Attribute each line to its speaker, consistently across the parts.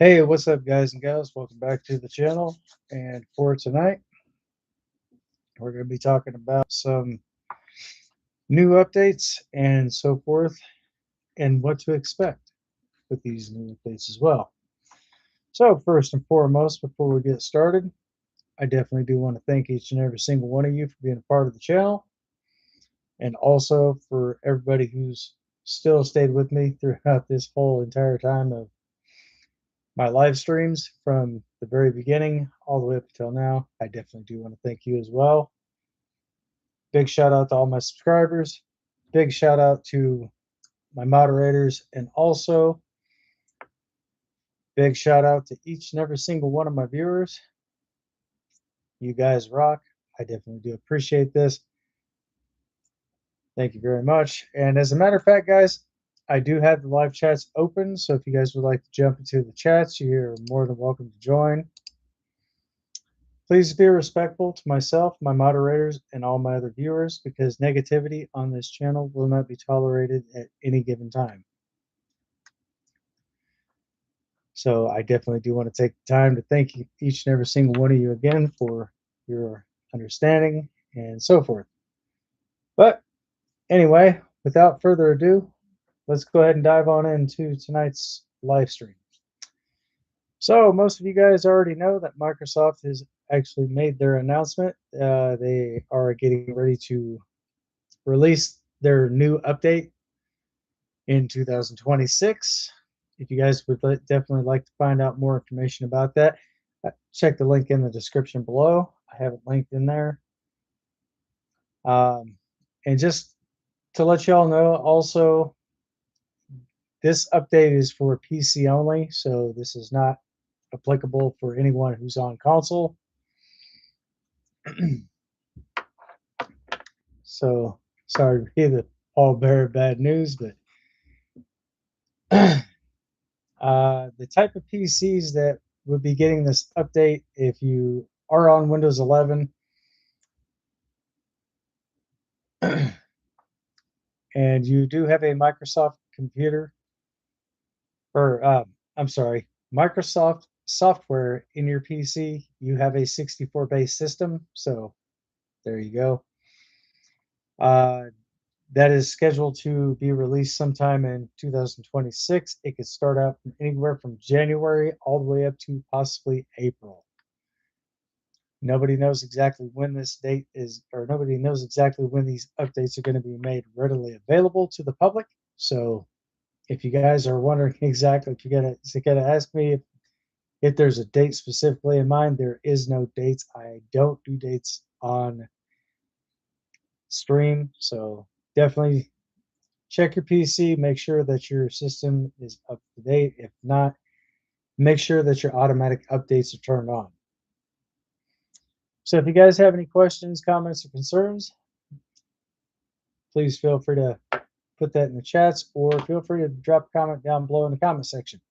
Speaker 1: Hey, what's up, guys and gals? Welcome back to the channel. And for tonight, we're going to be talking about some new updates and so forth, and what to expect with these new updates as well. So, first and foremost, before we get started, I definitely do want to thank each and every single one of you for being a part of the channel, and also for everybody who's still stayed with me throughout this whole entire time of my live streams from the very beginning all the way up until now. I definitely do want to thank you as well. Big shout out to all my subscribers. Big shout out to my moderators, and also big shout out to each and every single one of my viewers. You guys rock. I definitely do appreciate this. Thank you very much. And as a matter of fact, guys, I do have the live chats open. So if you guys would like to jump into the chats, you're more than welcome to join. Please be respectful to myself, my moderators, and all my other viewers, because negativity on this channel will not be tolerated at any given time. So I definitely do want to take the time to thank each and every single one of you again for your understanding and so forth. But anyway, without further ado, let's go ahead and dive on into tonight's live stream. So most of you guys already know that Microsoft has actually made their announcement. They are getting ready to release their new update in 2026. If you guys would definitely like to find out more information about that, check the link in the description below. I have it linked in there. And just to let you all know, also, this update is for PC only, so this is not applicable for anyone who's on console. So sorry to be the all bearer of bad news, but the type of PCs that would be getting this update, if you are on Windows 11 and you do have a Microsoft computer, or I'm sorry, Microsoft software in your PC, you have a 64-base system. So there you go. That is scheduled to be released sometime in 2026. It could start out from anywhere from January all the way up to possibly April. Nobody knows exactly when this date is, or nobody knows exactly when these updates are going to be made readily available to the public. So if you guys are wondering exactly, if you gotta ask me if there's a date specifically in mind, there is no dates. I don't do dates on stream, so definitely check your PC, make sure that your system is up to date. If not, make sure that your automatic updates are turned on. So if you guys have any questions, comments, or concerns, please feel free to put that in the chats, or feel free to drop a comment down below in the comment section.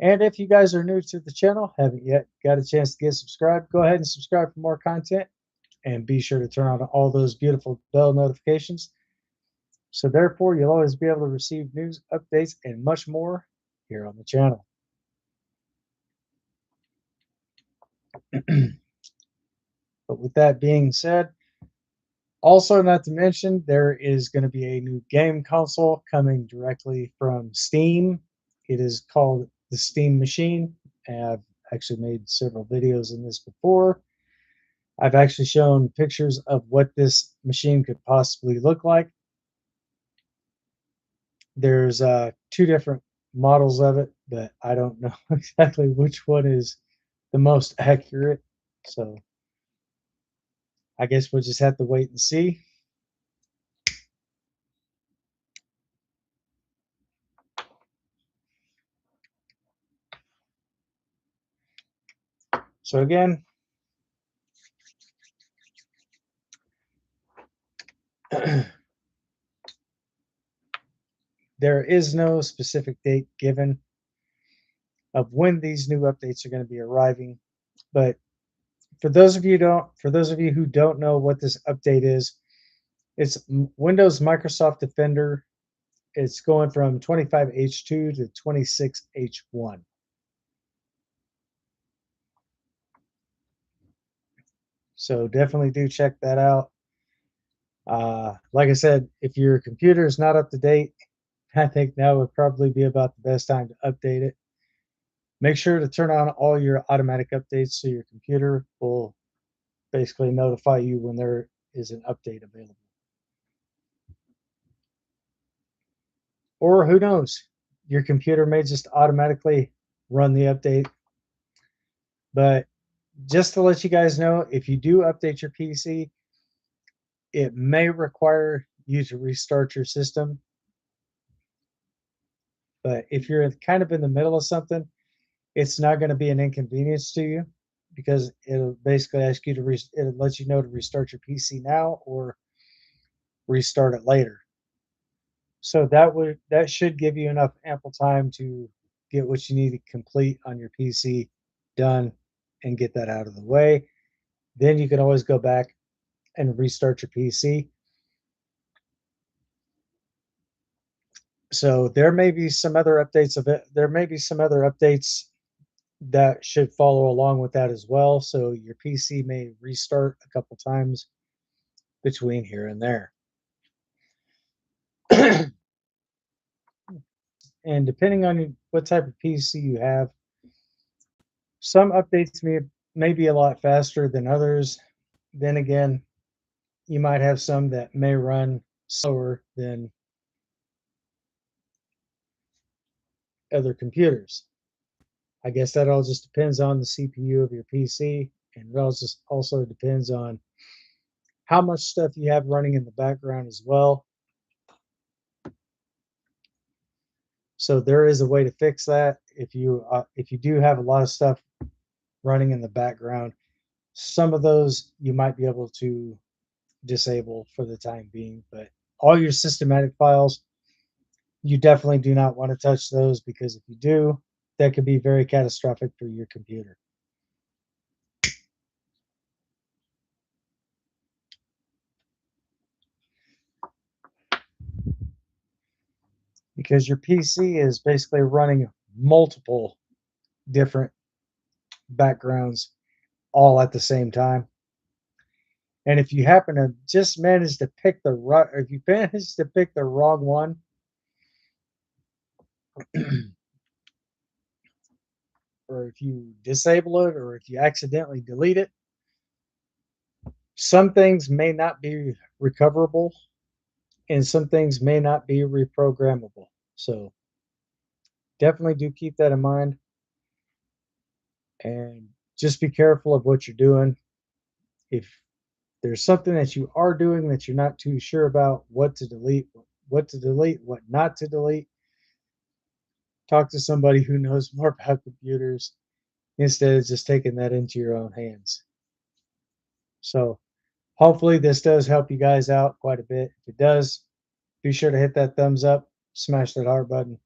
Speaker 1: And if you guys are new to the channel, haven't yet got a chance to get subscribed, go ahead and subscribe for more content, and be sure to turn on all those beautiful bell notifications. So therefore, you'll always be able to receive news, updates, and much more here on the channel. But with that being said, also not to mention, there is going to be a new game console coming directly from Steam. It is called the Steam Machine. I've actually made several videos in this before. I've actually shown pictures of what this machine could possibly look like. There's two different models of it, but I don't know exactly which one is the most accurate. So I guess we'll just have to wait and see. So again, there is no specific date given of when these new updates are going to be arriving. But for those of you who don't know what this update is, it's Windows Microsoft Defender. It's going from 25H2 to 26H1. So definitely do check that out. Like I said, if your computer is not up to date, I think now would probably be about the best time to update it. Make sure to turn on all your automatic updates so your computer will basically notify you when there is an update available. Or who knows, your computer may just automatically run the update. But just to let you guys know, if you do update your PC, it may require you to restart your system. But if you're kind of in the middle of something, it's not going to be an inconvenience to you because it'll basically ask you to it'll let you know to restart your PC now or restart it later. So that should give you enough ample time to get what you need to complete on your PC done and get that out of the way. Then you can always go back and restart your PC. So there may be some other updates of it. There may be some other updates that should follow along with that as well. So your PC may restart a couple times between here and there. And depending on what type of PC you have, some updates may be a lot faster than others. Then again, you might have some that may run slower than other computers. I guess that all just depends on the CPU of your PC, and it also depends on how much stuff you have running in the background as well. So there is a way to fix that. If you do have a lot of stuff running in the background, some of those you might be able to disable for the time being. But all your systematic files, you definitely do not want to touch those because if you do, that could be very catastrophic for your computer. Because your PC is basically running multiple different backgrounds all at the same time. And if you happen to just manage to pick the right, or if you manage to pick the wrong one, or if you disable it, or if you accidentally delete it, some things may not be recoverable and some things may not be reprogrammable. So definitely do keep that in mind and just be careful of what you're doing. If there's something that you are doing that you're not too sure about, what not to delete, talk to somebody who knows more about computers instead of just taking that into your own hands. So hopefully this does help you guys out quite a bit. If it does, be sure to hit that thumbs up, smash that heart button,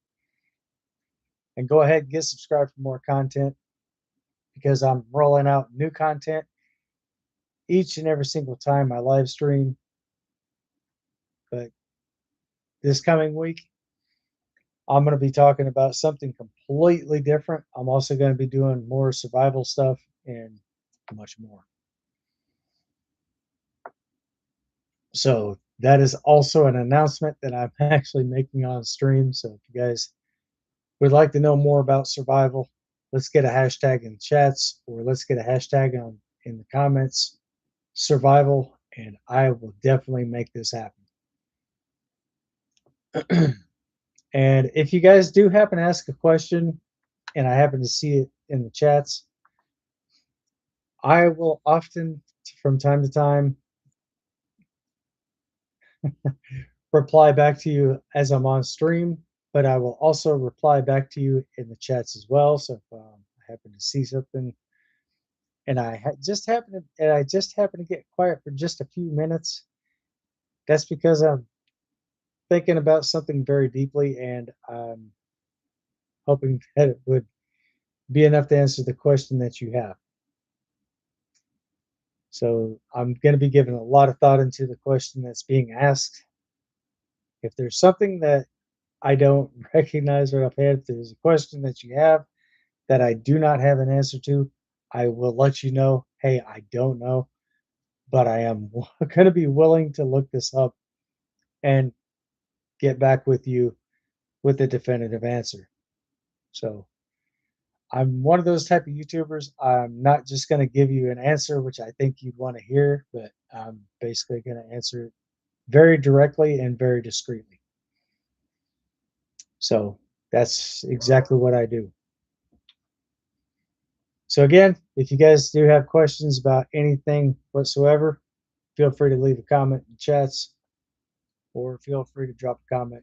Speaker 1: and go ahead and get subscribed for more content because I'm rolling out new content each and every single time I live stream. But this coming week, I'm going to be talking about something completely different. I'm also going to be doing more survival stuff and much more. So that is also an announcement that I'm actually making on stream. So if you guys would like to know more about survival, let's get a hashtag in chats or let's get a hashtag in the comments, survival, and I will definitely make this happen. And if you guys do happen to ask a question and I happen to see it in the chats, I will often, from time to time, reply back to you as I'm on stream, but I will also reply back to you in the chats as well. So if I happen to see something and I just happen to get quiet for just a few minutes, that's because I'm thinking about something very deeply and I'm hoping that it would be enough to answer the question that you have. So I'm going to be giving a lot of thought into the question that's being asked. If there's something that I don't recognize right offhand, if there's a question that you have that I do not have an answer to, I will let you know, hey, I don't know. but I am going to be willing to look this up and get back with you with a definitive answer. So I'm one of those type of YouTubers. I'm not just going to give you an answer, which I think you'd want to hear, but I'm basically going to answer it very directly and very discreetly. So that's exactly what I do. So again, if you guys do have questions about anything whatsoever, feel free to leave a comment in chats or feel free to drop a comment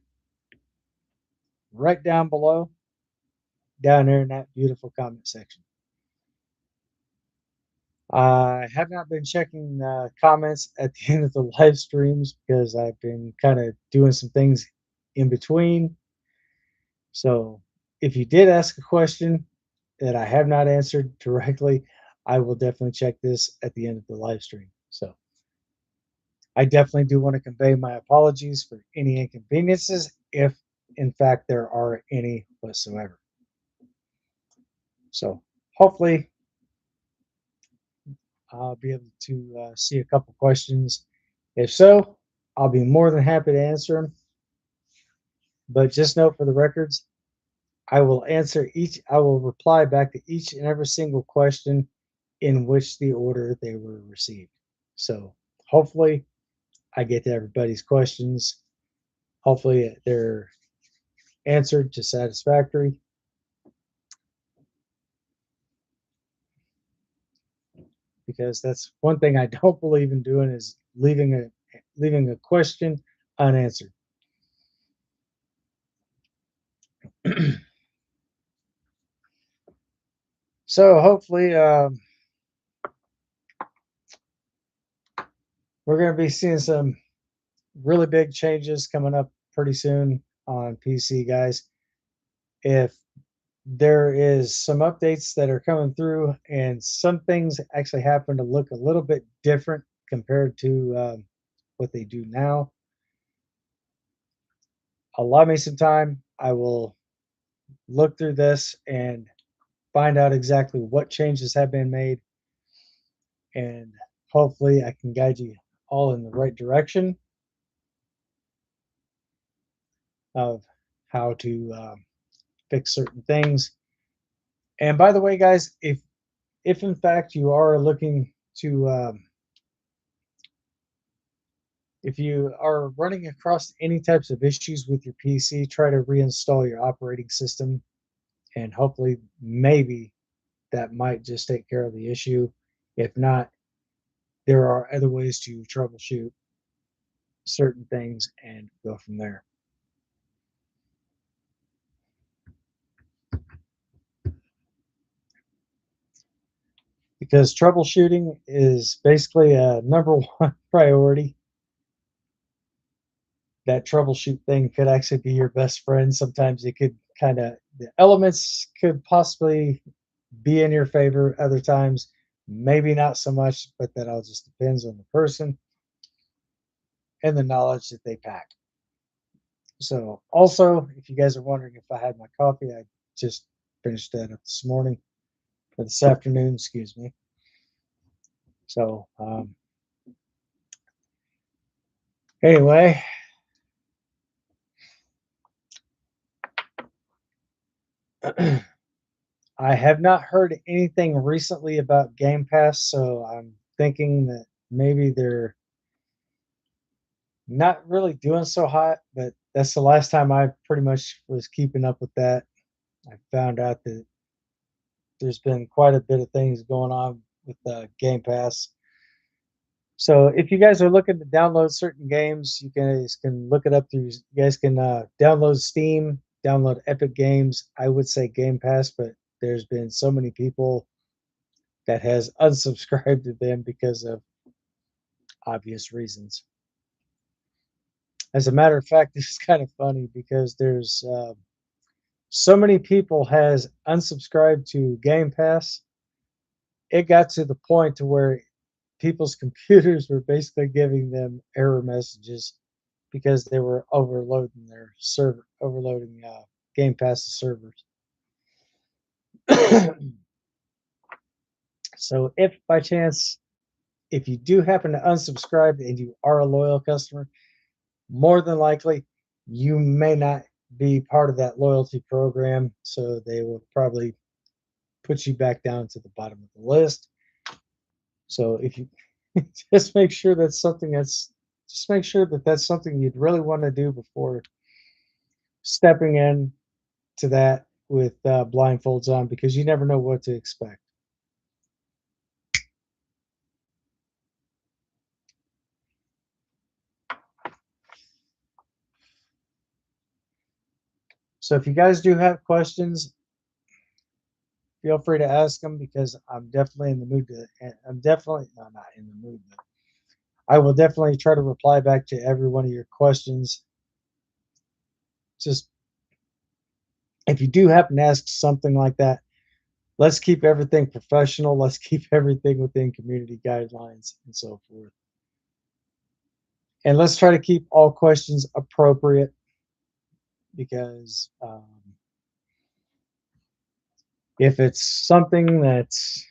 Speaker 1: right down below, down there in that beautiful comment section. I have not been checking comments at the end of the live streams because I've been kind of doing some things in between. So if you did ask a question that I have not answered directly, I will definitely check this at the end of the live stream. So I definitely do want to convey my apologies for any inconveniences, if in fact there are any whatsoever. So hopefully I'll be able to see a couple questions. If so, I'll be more than happy to answer them. But just note for the records, I will reply back to each and every single question in which the order they were received. So hopefully I get to everybody's questions. Hopefully they're answered to satisfactory. Because that's one thing I don't believe in doing is leaving a question unanswered. So hopefully we're going to be seeing some really big changes coming up pretty soon on PC, guys. If there is some updates that are coming through and some things actually happen to look a little bit different compared to what they do now, allow me some time. I will look through this and find out exactly what changes have been made, and hopefully I can guide you all in the right direction of how to fix certain things. And by the way, guys, if in fact you are looking to if you are running across any types of issues with your PC, try to reinstall your operating system, and hopefully maybe that might just take care of the issue. If not, there are other ways to troubleshoot certain things and go from there. Because troubleshooting is basically a number one priority. That troubleshoot thing could actually be your best friend. Sometimes it could the elements could possibly be in your favor. Other times, maybe not so much, but that all just depends on the person and the knowledge that they pack. So, also, if you guys are wondering if I had my coffee, I just finished that up this morning or this afternoon, excuse me. So, anyway, I have not heard anything recently about Game Pass, so I'm thinking that maybe they're not really doing so hot, but that's the last time I pretty much was keeping up with that. I found out that there's been quite a bit of things going on with Game Pass. So if you guys are looking to download certain games, you guys can look it up through. You guys can download Steam, download Epic Games. I would say Game Pass, but there's been so many people that has unsubscribed to them because of obvious reasons. As a matter of fact, this is kind of funny because there's so many people has unsubscribed to Game Pass. It got to the point to where people's computers were basically giving them error messages because they were overloading their server, overloading Game Pass servers. So if by chance if you do happen to unsubscribe and you are a loyal customer, more than likely you may not be part of that loyalty program. So they will probably put you back down to the bottom of the list. So if you just make sure that's something that's just make sure that that's something you'd really want to do before stepping in to that with blindfolds on, because you never know what to expect. So if you guys do have questions, feel free to ask them, because I'm definitely in the mood to. I'm definitely no, not in the mood, but I will definitely try to reply back to every one of your questions. Just if you do happen to ask something like that, let's keep everything professional. Let's keep everything within community guidelines and so forth. And let's try to keep all questions appropriate, because if it's something that's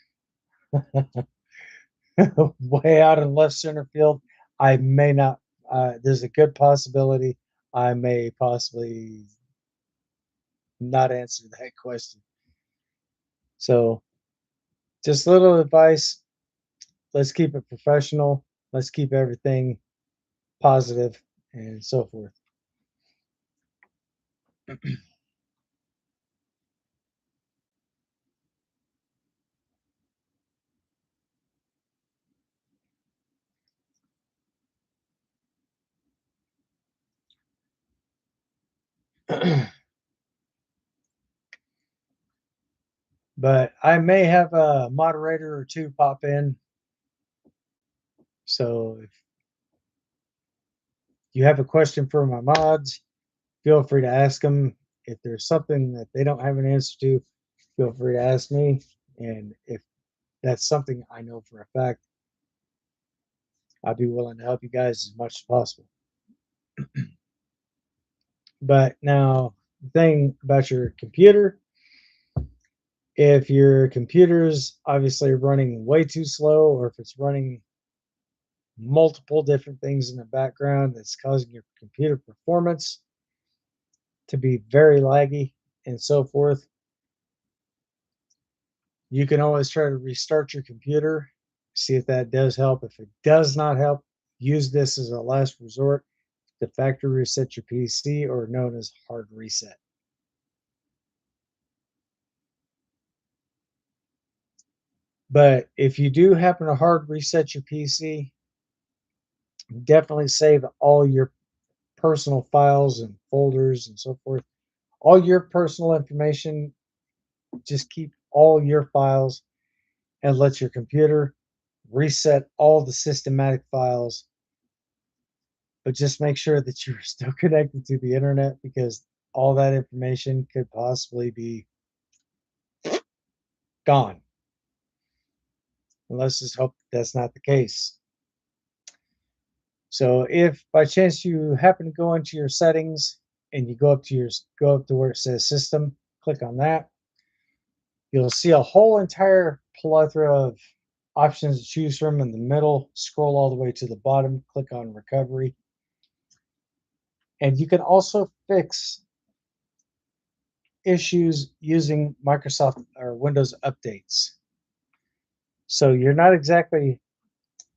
Speaker 1: way out in left center field, I may not. There's a good possibility I may possibly not answer that question. So, just a little advice. Let's keep it professional. Let's keep everything positive and so forth. But I may have a moderator or two pop in. So if you have a question for my mods, feel free to ask them. If there's something that they don't have an answer to, feel free to ask me. And if that's something I know for a fact, I'd be willing to help you guys as much as possible. But now, the thing about your computer, if your computer's obviously running way too slow, or if it's running multiple different things in the background that's causing your computer performance to be very laggy and so forth, you can always try to restart your computer, see if that does help. If it does not help, use this as a last resort to factory reset your PC, or known as hard reset. But if you do happen to hard reset your PC, definitely save all your personal files and folders and so forth. All your personal information, just keep all your files, and let your computer reset all the systematic files. But just make sure that you're still connected to the internet, because all that information could possibly be gone. And let's just hope that's not the case. So if by chance you happen to go into your settings and you go up to where it says system, click on that, you'll see a whole entire plethora of options to choose from. In the middle, scroll all the way to the bottom, click on recovery. And you can also fix issues using Microsoft or Windows updates. So you're not exactly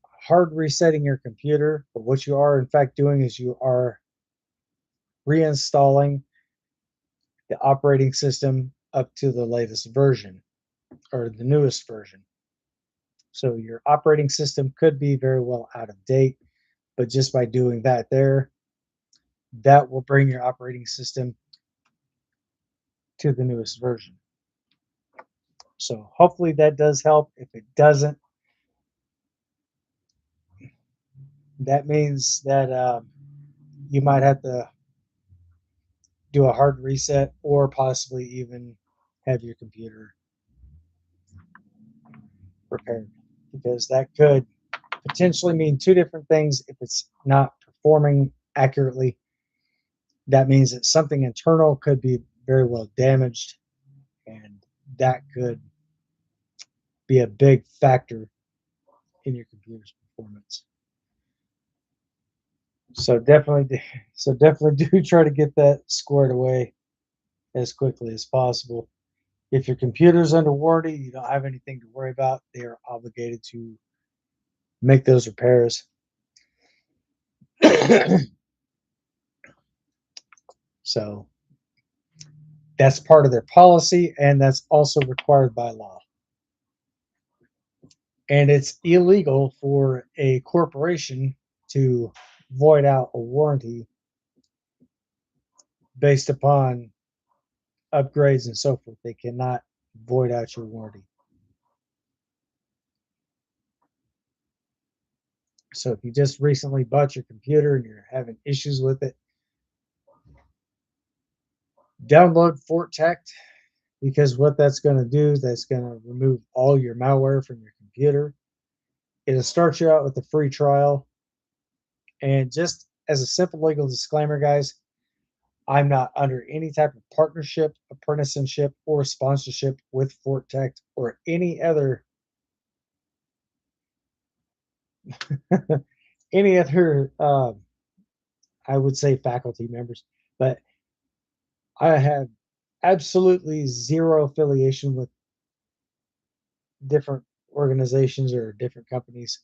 Speaker 1: hard resetting your computer, but what you are in fact doing is you are reinstalling the operating system up to the latest version, or the newest version. So your operating system could be very well out of date, but just by doing that there, that will bring your operating system to the newest version. So hopefully that does help. If it doesn't, that means that you might have to do a hard reset, or possibly even have your computer repaired, because that could potentially mean two different things. If it's not performing accurately, that means that something internal could be very well damaged, and that could be a big factor in your computer's performance. So definitely do try to get that squared away as quickly as possible. If your computer's under warranty, you don't have anything to worry about. They are obligated to make those repairs. So that's part of their policy, and that's also required by law. And it's illegal for a corporation to void out a warranty based upon upgrades and so forth. They cannot void out your warranty. So if you just recently bought your computer and you're having issues with it, download FortTech, because what that's going to do, that's going to remove all your malware from your computer. It'll start you out with a free trial. And just as a simple legal disclaimer, guys, I'm not under any type of partnership, apprenticeship, or sponsorship with FortTech or any other any other I would say faculty members, but I have absolutely zero affiliation with different organizations or different companies.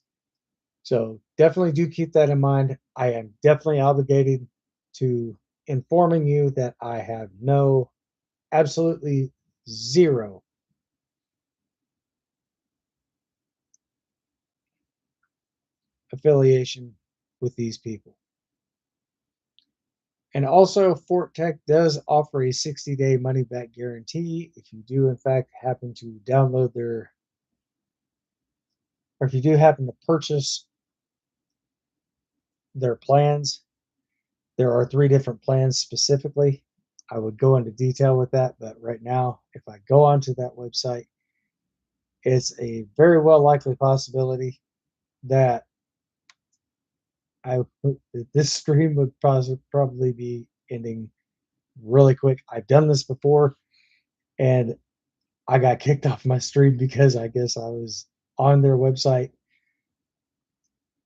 Speaker 1: So definitely do keep that in mind. I am definitely obligated to informing you that I have no, absolutely zero affiliation with these people. And also, FortTech does offer a 60-day money back guarantee if you do, in fact, happen to download their, or if you do happen to purchase their plans. There are 3 different plans specifically. I would go into detail with that, but right now, if I go onto that website, it's a very well likely possibility that I this stream would probably be ending really quick. I've done this before, and I got kicked off my stream because I guess I was on their website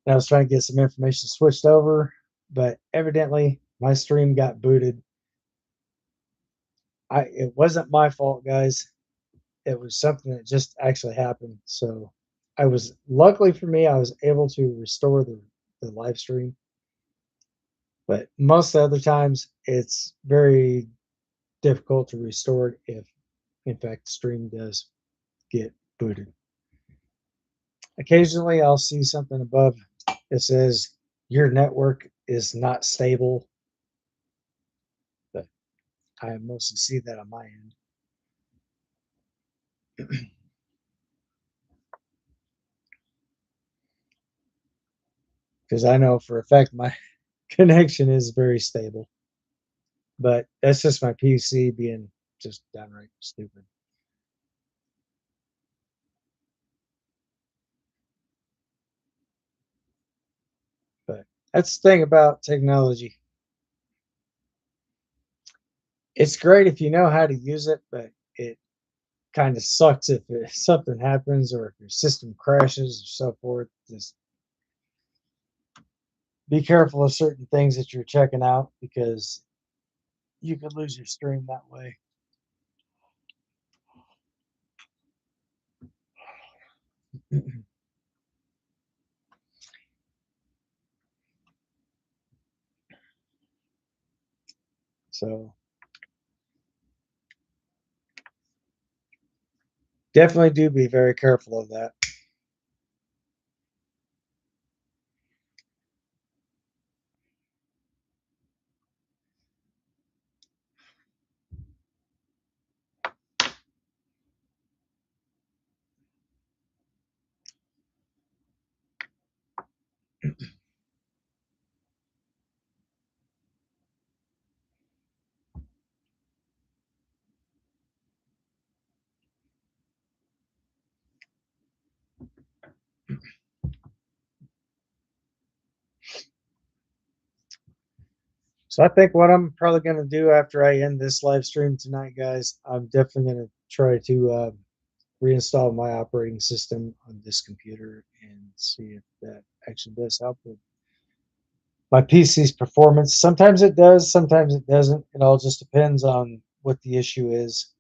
Speaker 1: and I was trying to get some information switched over, but evidently my stream got booted. It wasn't my fault, guys. It was something that just actually happened. So I was luckily for me, I was able to restore the live stream. But most other times it's very difficult to restore it if in fact the stream does get booted. Occasionally I'll see something above that says your network is not stable, but I mostly see that on my end. Because I know for a fact my connection is very stable. But that's just my PC being just downright stupid. But that's the thing about technology. It's great if you know how to use it, but it kind of sucks if something happens or if your system crashes or so forth. Just be careful of certain things that you're checking out because you could lose your stream that way. So definitely do be very careful of that. So I think what I'm probably going to do after I end this live stream tonight, guys, I'm definitely going to try to reinstall my operating system on this computer and see if that actually does help with my PC's performance. Sometimes it does, sometimes it doesn't. It all just depends on what the issue is.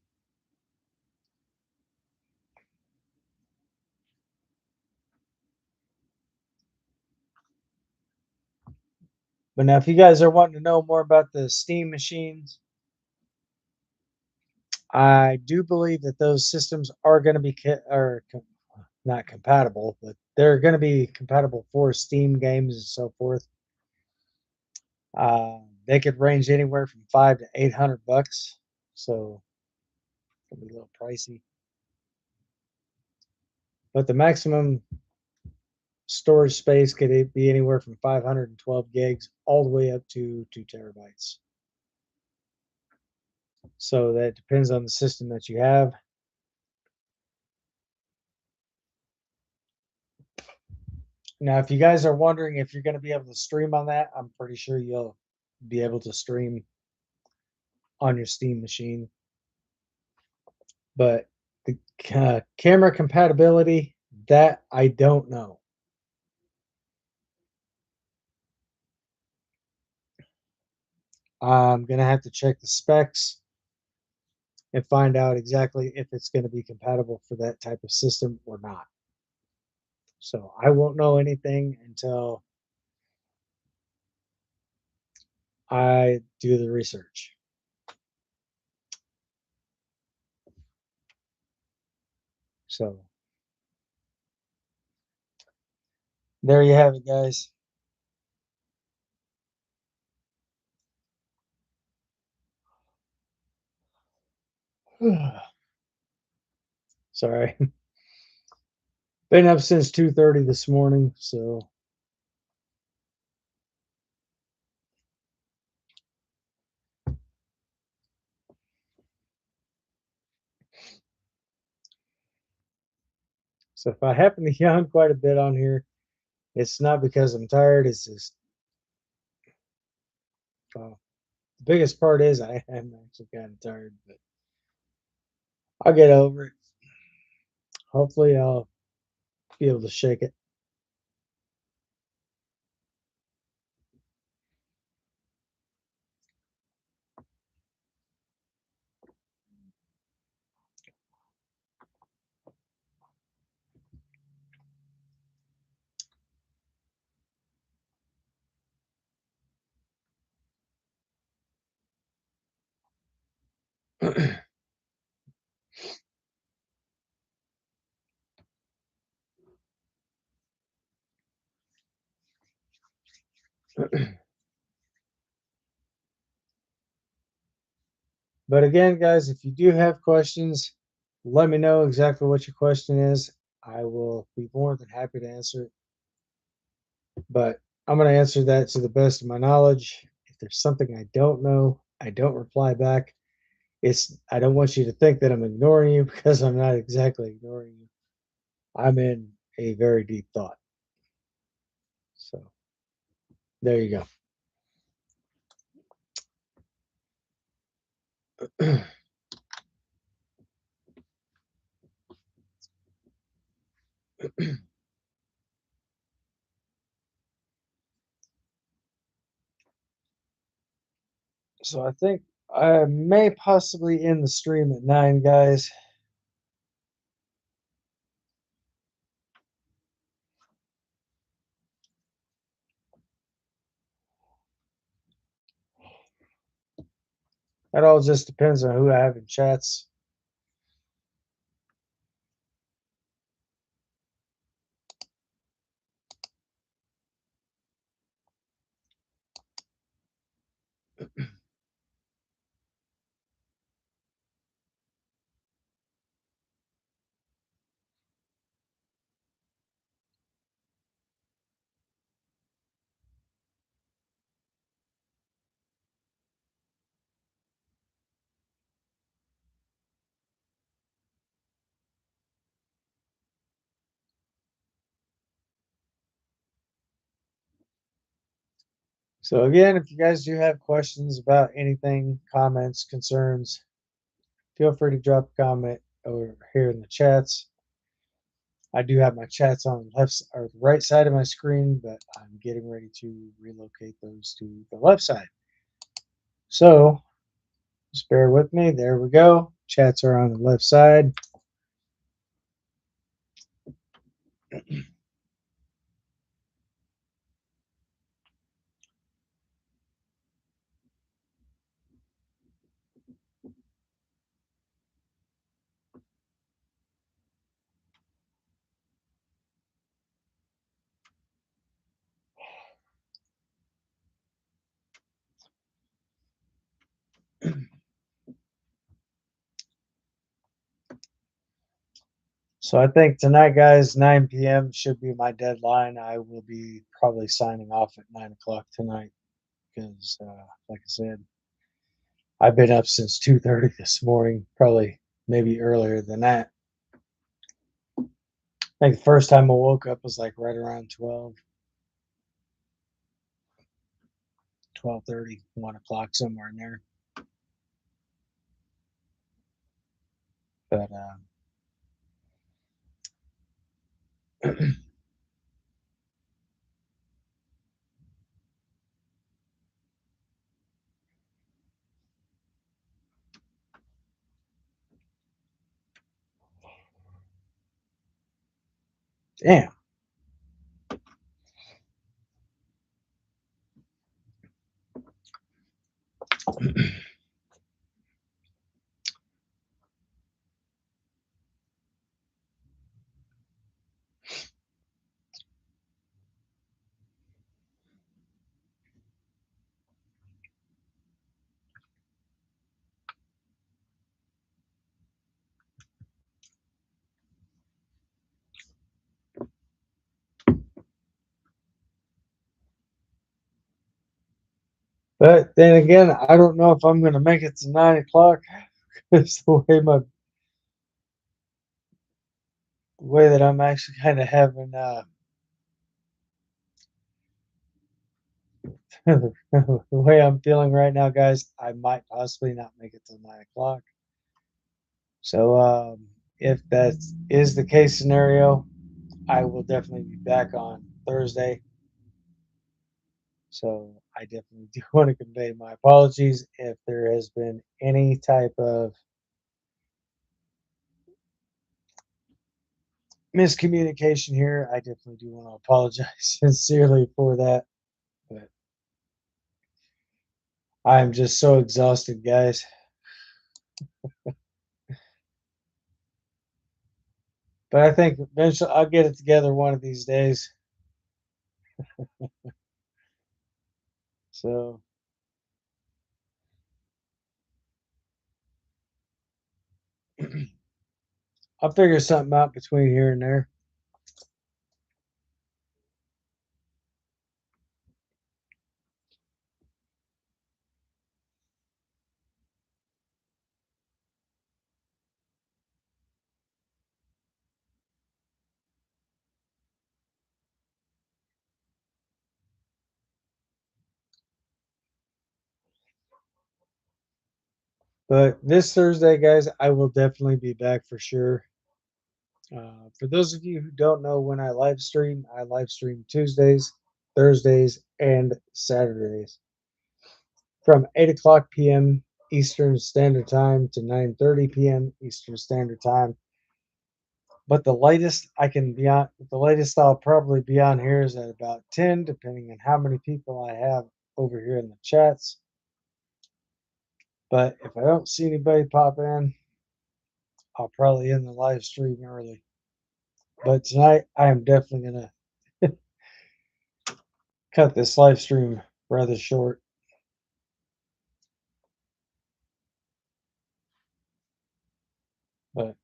Speaker 1: But now, if you guys are wanting to know more about the Steam machines, I do believe that those systems are going to be not compatible, but they're going to be compatible for Steam games and so forth. They could range anywhere from $500 to $800, so it'll be a little pricey. But the maximum storage space could be anywhere from 512 gigs all the way up to 2 terabytes. So that depends on the system that you have. Now, if you guys are wondering if you're going to be able to stream on that, I'm pretty sure you'll be able to stream on your Steam machine. But the camera compatibility, that I don't know. I'm going to have to check the specs and find out exactly if it's going to be compatible for that type of system or not. So I won't know anything until I do the research. So there you have it, guys. Sorry. Been up since 2:30 this morning, so if I happen to yawn quite a bit on here, it's not because I'm tired. It's just the biggest part is I am actually kind of tired, but I'll get over it. Hopefully, I'll be able to shake it. But again, guys, if you do have questions, let me know exactly what your question is. I will be more than happy to answer it. But I'm going to answer that to the best of my knowledge. If there's something I don't know, I don't reply back. I don't want you to think that I'm ignoring you because I'm not exactly ignoring you. I'm in a very deep thought. So there you go. So I think I may possibly end the stream at 9, guys. That all just depends on who I have in chats. So again, if you guys do have questions about anything, comments, concerns, feel free to drop a comment over here in the chats. I do have my chats on the left or the right side of my screen, but I'm getting ready to relocate those to the left side. So just bear with me. There we go. Chats are on the left side. So I think tonight, guys, 9 p.m. should be my deadline. I will be probably signing off at 9 o'clock tonight because, like I said, I've been up since 2:30 this morning, probably maybe earlier than that. I think the first time I woke up was like right around 12:30, 1 o'clock, somewhere in there. But damn. But then again, I don't know if I'm going to make it to 9 o'clock because the way that I'm actually kind of having the way I'm feeling right now, guys, I might possibly not make it to 9 o'clock. So if that is the case scenario, I will definitely be back on Thursday. So I definitely do want to convey my apologies if there has been any type of miscommunication here. I definitely do want to apologize sincerely for that. But I'm just so exhausted, guys. But I think eventually I'll get it together one of these days. So I'll figure something out between here and there. But this Thursday, guys, I will definitely be back for sure. For those of you who don't know when I live stream Tuesdays, Thursdays, and Saturdays from 8 o'clock p.m. Eastern Standard Time to 9:30 p.m. Eastern Standard Time. But the latest I'll probably be on here is at about 10, depending on how many people I have over here in the chats. But if I don't see anybody pop in, I'll probably end the live stream early. But tonight, I am definitely going to cut this live stream rather short. But,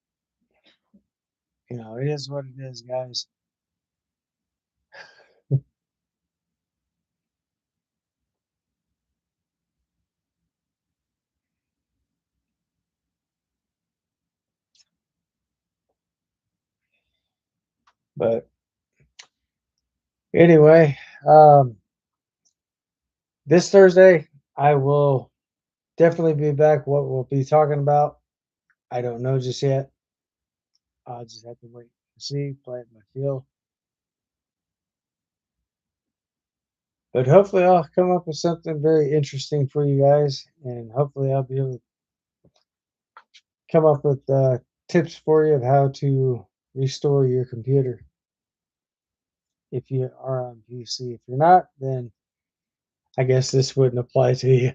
Speaker 1: it is what it is, guys. But anyway, this Thursday, I will definitely be back. What we'll be talking about, I don't know just yet. I'll just have to wait and see, play it by feel. But hopefully, I'll come up with something very interesting for you guys, and hopefully, I'll be able to come up with tips for you of how to restore your computer if you are on PC. If you're not, then I guess this wouldn't apply to you.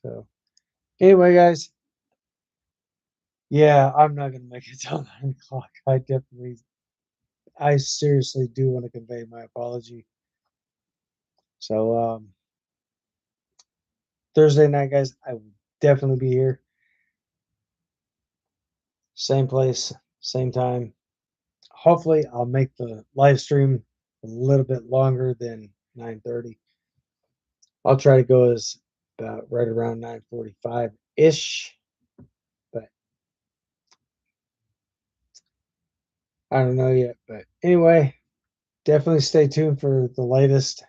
Speaker 1: So, anyway, guys, yeah, I'm not gonna make it till 9 o'clock. I seriously do want to convey my apology. So, Thursday night, guys, I will definitely be here. Same place, same time. Hopefully, I'll make the live stream a little bit longer than 9:30. I'll try to go as about right around 9:45 ish, but I don't know yet. But anyway, definitely stay tuned for the latest.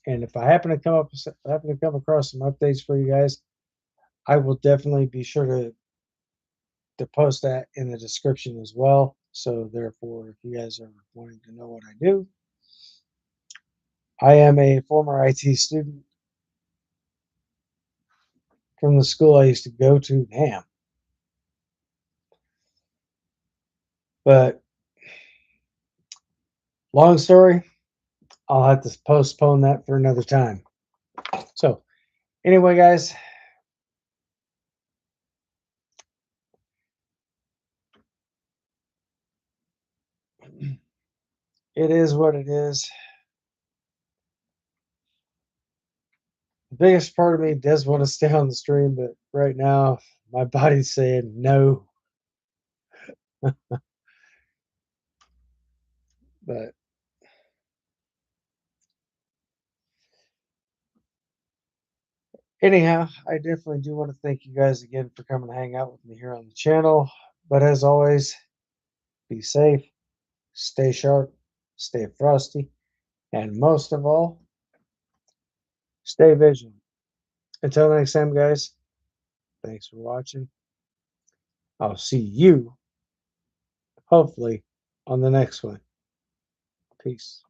Speaker 1: And if I happen to come across some updates for you guys, I will definitely be sure to post that in the description as well. So therefore, if you guys are wanting to know what I do, I am a former IT student from the school I used to go to, Ham. But long story, I'll have to postpone that for another time. So anyway, guys, it is what it is. The biggest part of me does want to stay on the stream, but right now my body's saying no. But anyhow, I definitely do want to thank you guys again for coming to hang out with me here on the channel. But as always, be safe, stay sharp, stay frosty, and most of all, stay vigilant. Until next time, guys, thanks for watching. I'll see you, hopefully, on the next one. Peace.